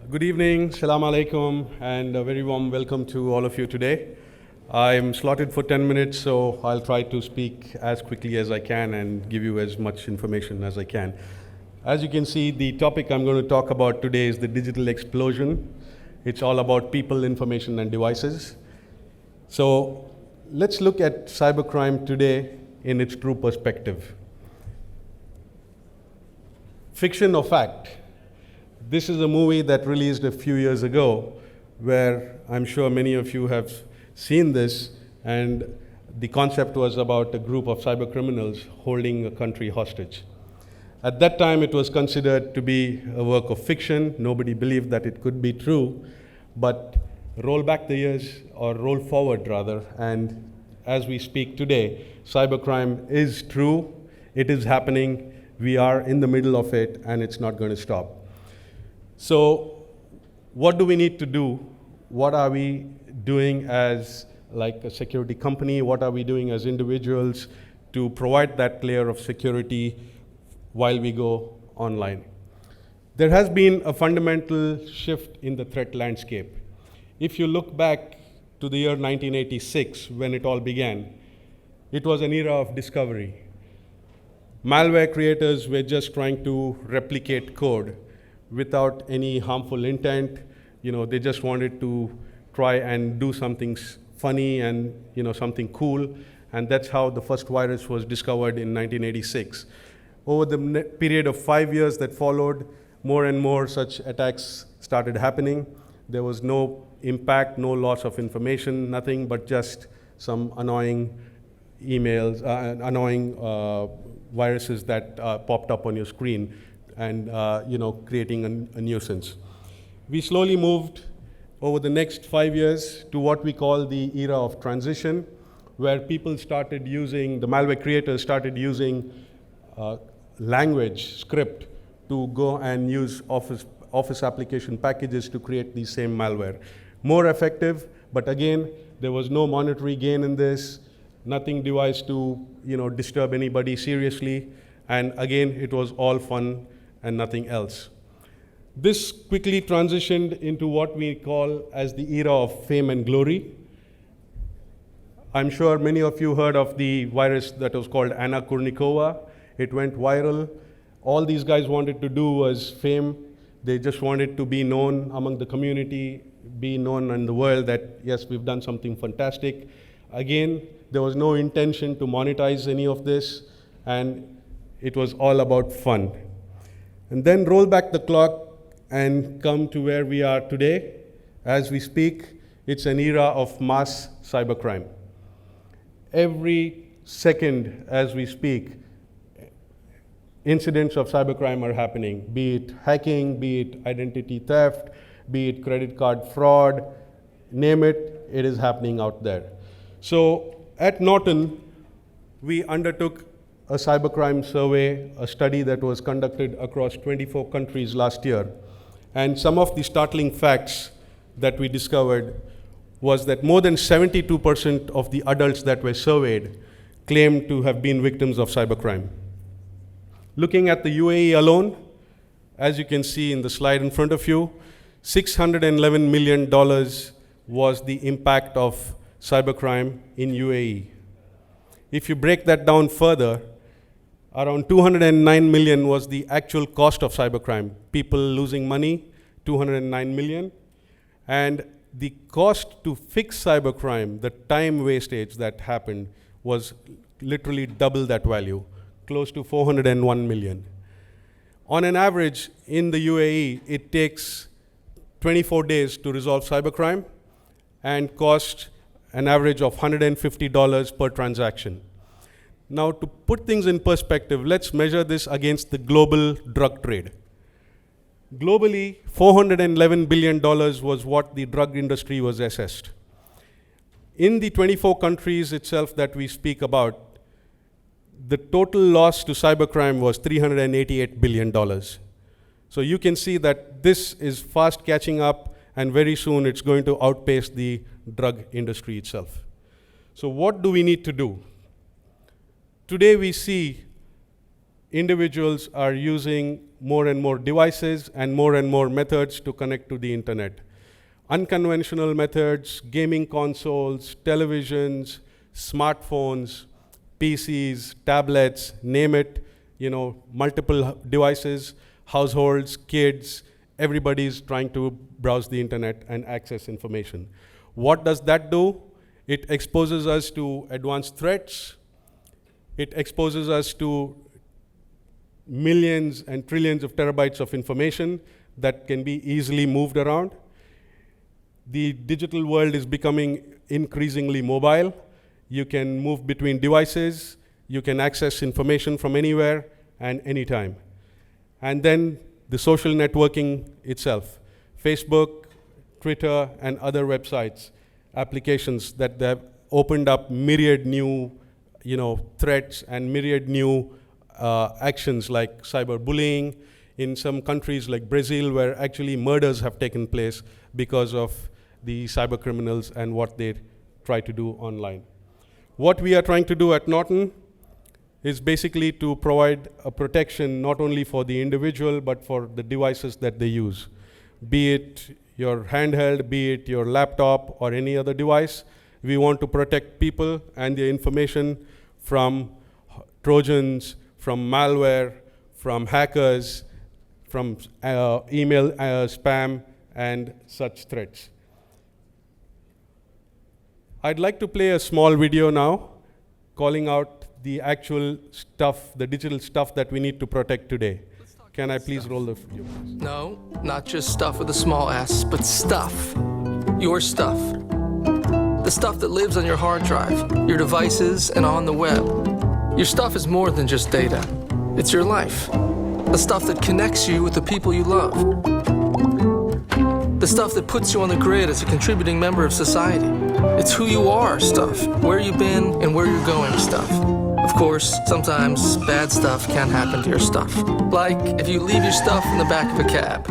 Good evening, salam alaikum, and a very warm welcome to all of you today. I'm slotted for 10 minutes, so I'll try to speak as quickly as I can and give you as much information as I can. As you can see, the topic I'm going to talk about today is the digital explosion. It's all about people, information, and devices. So let's look at cybercrime today in its true perspective. Fiction or fact? This is a movie that released a few years ago where I'm sure many of you have seen this, and the concept was about a group of cyber criminals holding a country hostage. At that time, it was considered to be a work of fiction. Nobody believed that it could be true, but roll back the years, or roll forward rather, and as we speak today, cybercrime is true, it is happening, we are in the middle of it, and it's not going to stop. So what do we need to do? What are we doing as like a security company? What are we doing as individuals to provide that layer of security while we go online? There has been a fundamental shift in the threat landscape. If you look back to the year 1986, when it all began, it was an era of discovery. Malware creators were just trying to replicate code without any harmful intent. They just wanted to try and do something funny and something cool, and that's how the first virus was discovered in 1986. Over the period of 5 years that followed, more and more such attacks started happening. There was no impact, no loss of information, nothing but just some annoying emails, annoying viruses that popped up on your screen, and creating a nuisance. We slowly moved over the next 5 years to what we call the era of transition, where people started using, the malware creators started using language, script, to go and use office application packages to create the same malware. More effective, but again, there was no monetary gain in this, nothing devised to disturb anybody seriously, and again, it was all fun and nothing else. This quickly transitioned into what we call as the era of fame and glory. I'm sure many of you heard of the virus that was called Anna Kournikova. It went viral. All these guys wanted to do was fame. They just wanted to be known among the community, be known in the world that, yes, we've done something fantastic. Again, there was no intention to monetize any of this, and it was all about fun. And then roll back the clock and come to where we are today. As we speak, it's an era of mass cybercrime. Every second as we speak, incidents of cybercrime are happening, be it hacking, be it identity theft, be it credit card fraud, name it, it is happening out there. So at Norton, we undertook a cybercrime survey, a study that was conducted across 24 countries last year. And some of the startling facts that we discovered was that more than 72% of the adults that were surveyed claimed to have been victims of cybercrime. Looking at the UAE alone, as you can see in the slide in front of you, $611 million was the impact of cybercrime in UAE. If you break that down further, around 209 million was the actual cost of cybercrime. People losing money, 209 million. And the cost to fix cybercrime, the time wastage that happened, was literally double that value, close to 401 million. On an average, in the UAE, it takes 24 days to resolve cybercrime and costs an average of $150 per transaction. Now, to put things in perspective, let's measure this against the global drug trade. Globally, $411 billion was what the drug industry was assessed. In the 24 countries itself that we speak about, the total loss to cybercrime was $388 billion. So you can see that this is fast catching up, and very soon it's going to outpace the drug industry itself. So what do we need to do? Today we see individuals are using more and more devices and more methods to connect to the internet. Unconventional methods, gaming consoles, televisions, smartphones, PCs, tablets, name it, multiple devices, households, kids, everybody's trying to browse the internet and access information. What does that do? It exposes us to advanced threats. It exposes us to millions and trillions of terabytes of information that can be easily moved around. The digital world is becoming increasingly mobile. You can move between devices. You can access information from anywhere and anytime. And then the social networking itself, Facebook, Twitter, and other websites, applications that have opened up myriad new threats and myriad new actions like cyberbullying in some countries like Brazil, where actually murders have taken place because of the cyber criminals and what they try to do online. What we are trying to do at Norton is basically to provide a protection not only for the individual, but for the devices that they use. Be it your handheld, be it your laptop or any other device, we want to protect people and their information from Trojans, from malware, from hackers, from email spam, and such threats. I'd like to play a small video now calling out the actual stuff, the digital stuff that we need to protect today. Can I please roll the video? No, not just stuff with a small s, but stuff. Your stuff. The stuff that lives on your hard drive, your devices, and on the web. Your stuff is more than just data. It's your life. The stuff that connects you with the people you love. The stuff that puts you on the grid as a contributing member of society. It's who you are stuff, where you've been and where you're going stuff. Of course, sometimes bad stuff can happen to your stuff. Like if you leave your stuff in the back of a cab,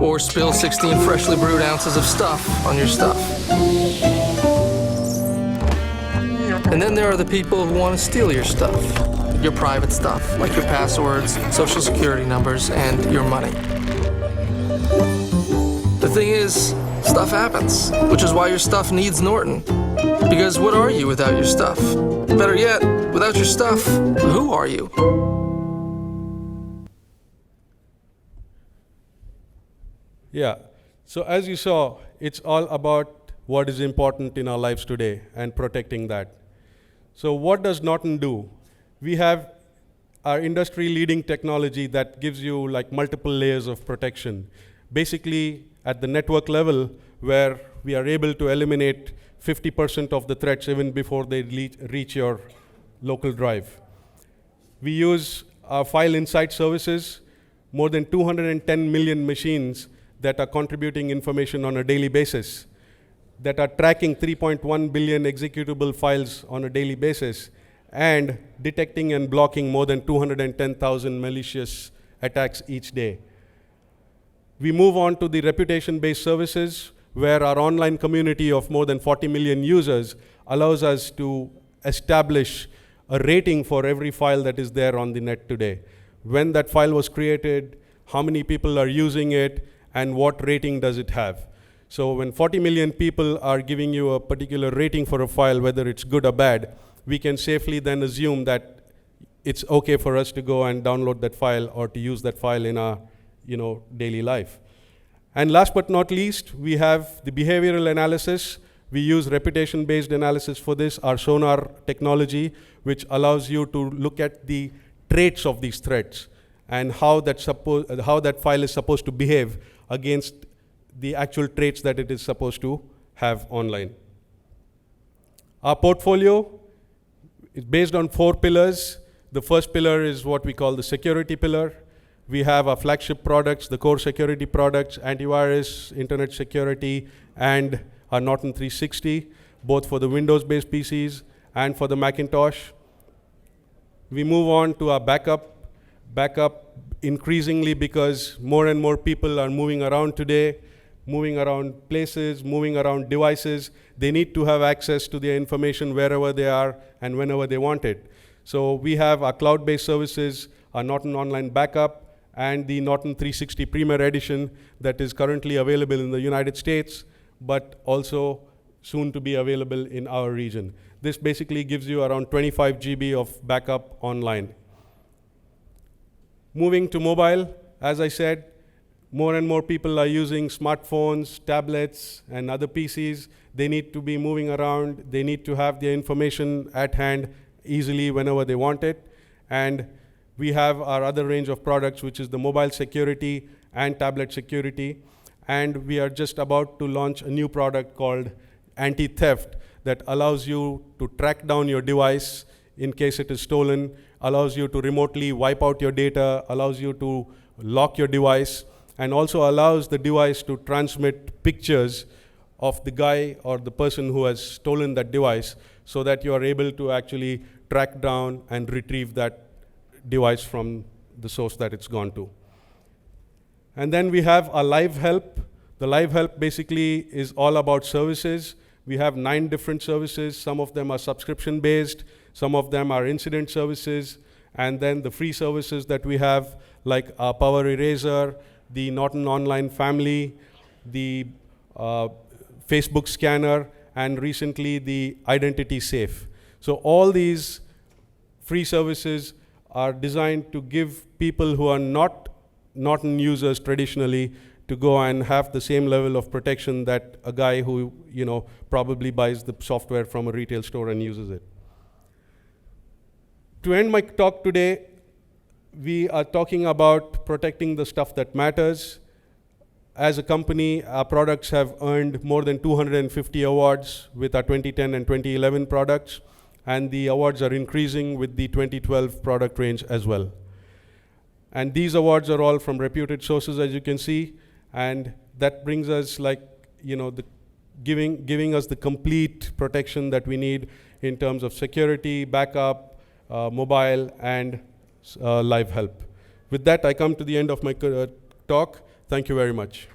or spill 16 freshly brewed ounces of stuff on your stuff. And then there are the people who want to steal your stuff. Your private stuff, like your passwords, social security numbers, and your money. The thing is, stuff happens, which is why your stuff needs Norton. Because what are you without your stuff? Better yet, without your stuff, who are you? Yeah, so as you saw, it's all about what is important in our lives today and protecting that. So what does Norton do? We have our industry-leading technology that gives you like multiple layers of protection. Basically, at the network level, where we are able to eliminate 50% of the threats even before they reach your local drive. We use our file insight services, more than 210 million machines that are contributing information on a daily basis, that are tracking 3.1 billion executable files on a daily basis, and detecting and blocking more than 210,000 malicious attacks each day. We move on to the reputation-based services, where our online community of more than 40 million users allows us to establish a rating for every file that is there on the net today. When that file was created, how many people are using it, and what rating does it have. So when 40 million people are giving you a particular rating for a file, whether it's good or bad, we can safely then assume that it's okay for us to go and download that file or to use that file in our daily life. And last but not least, we have the behavioral analysis. We use reputation-based analysis for this, our sonar technology, which allows you to look at the traits of these threats and how that file is supposed to behave against the actual traits that it is supposed to have online. Our portfolio is based on 4 pillars. The first pillar is what we call the security pillar. We have our flagship products, the core security products, antivirus, internet security, and our Norton 360, both for the Windows-based PCs and for the Macintosh. We move on to our backup increasingly because more and more people are moving around today, moving around places, moving around devices. They need to have access to their information wherever they are and whenever they want it. So we have our cloud-based services, our Norton Online Backup, and the Norton 360 Premier Edition that is currently available in the United States, but also soon to be available in our region. This basically gives you around 25 GB of backup online. Moving to mobile, as I said, more and more people are using smartphones, tablets, and other PCs. They need to be moving around. They need to have their information at hand easily whenever they want it. And we have our other range of products, which is the mobile security and tablet security. And we are just about to launch a new product called Anti-Theft that allows you to track down your device in case it is stolen, allows you to remotely wipe out your data, allows you to lock your device, and also allows the device to transmit pictures of the guy or the person who has stolen that device so that you are able to actually track down and retrieve that device from the source that it's gone to. And then we have a live help. The live help basically is all about services. We have 9 different services. Some of them are subscription-based. Some of them are incident services. And then the free services that we have, like our Power Eraser, the Norton Online Family, the Facebook Scanner, and recently the Identity Safe. So all these free services are designed to give people who are not Norton users traditionally to go and have the same level of protection that a guy who probably buys the software from a retail store and uses it. To end my talk today, we are talking about protecting the stuff that matters. As a company, our products have earned more than 250 awards with our 2010 and 2011 products, and the awards are increasing with the 2012 product range as well. And these awards are all from reputed sources, as you can see, and that brings us giving us the complete protection that we need in terms of security, backup, mobile, and live help. With that, I come to the end of my talk. Thank you very much.